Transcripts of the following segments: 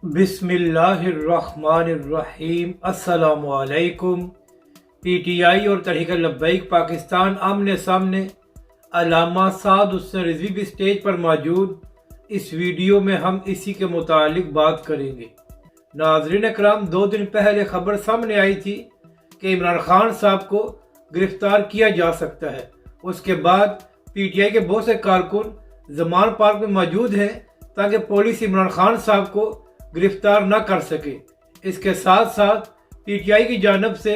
बिस्मिल्लाहिर्रहमानिर्रहीम। अस्सलाम वालेकुम। पीटीआई और तहरीक लब्बैक पाकिस्तान आमने सामने। अल्लामा साद हुसैन रिजवी भी स्टेज पर मौजूद। इस वीडियो में हम इसी के मुतालिक बात करेंगे। नाज़रीन अकराम, 2 दिन पहले खबर सामने आई थी कि इमरान खान साहब को गिरफ्तार किया जा सकता है। उसके बाद पीटीआई के बहुत से कारकुन जमान पार्क में मौजूद हैं ताकि पुलिस इमरान खान साहब को गिरफ्तार न कर सके। इसके साथ साथ पीटीआई की जानब से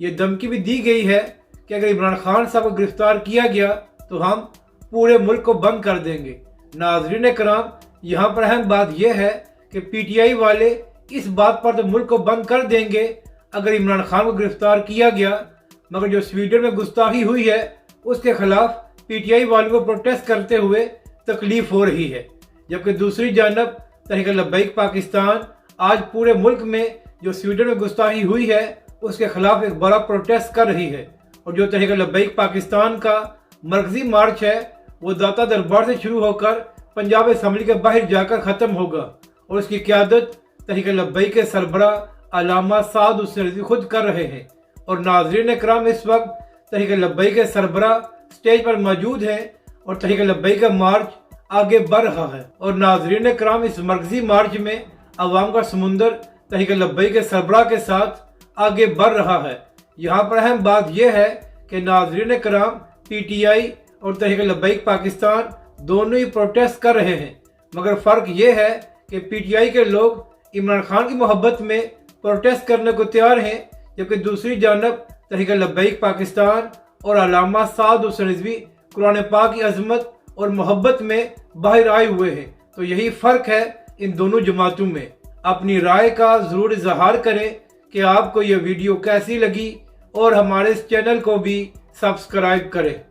ये धमकी भी दी गई है कि अगर इमरान खान साहब को गिरफ्तार किया गया तो हम पूरे मुल्क को बंद कर देंगे। नाज़रीन कराम, यहाँ पर अहम बात यह है कि पीटीआई वाले इस बात पर तो मुल्क को बंद कर देंगे अगर इमरान खान को गिरफ्तार किया गया, मगर जो स्वीडन में गुस्ताखी हुई है उसके खिलाफ पीटीआई वालों को प्रोटेस्ट करते हुए तकलीफ हो रही है। जबकि दूसरी जानब तहरीक लब्बैक पाकिस्तान आज पूरे मुल्क में जो स्वीडन में गुस्ताखी हुई है उसके खिलाफ एक बड़ा प्रोटेस्ट कर रही है। और जो तहरीक लब्बैक पाकिस्तान का मरकजी मार्च है वो दाता दरबार से शुरू होकर पंजाब असम्बली के बाहर जाकर ख़त्म होगा और उसकी क़यादत तहरीक लब्बैक के सरबरा अल्लामा साद हुसैन रिजवी खुद कर रहे हैं। और नाज़रीन कराम, इस वक्त तहरीक लब्बैक के सरबरा स्टेज पर मौजूद हैं और तहरीक लब्बैक का मार्च आगे बढ़ रहा है। और नाज़रीन कराम, इस मरकजी मार्च में अवाम का समुंदर तहरीक लब्बैक के सरबराह के साथ आगे बढ़ रहा है। यहाँ पर अहम बात यह है कि नाज़रीन कराम, पीटीआई और तहरीक लब्बैक पाकिस्तान दोनों ही प्रोटेस्ट कर रहे हैं, मगर फ़र्क यह है कि पीटीआई के लोग इमरान खान की मोहब्बत में प्रोटेस्ट करने को तैयार हैं, जबकि दूसरी जानब तहरीक लब्बैक पाकिस्तान और अल्लामा साद हुसैन रिजवी कुरान पाक की अजमत और मोहब्बत में बाहर आए हुए हैं। तो यही फ़र्क है इन दोनों जमातों में। अपनी राय का ज़रूर इजहार करें कि आपको यह वीडियो कैसी लगी और हमारे इस चैनल को भी सब्सक्राइब करें।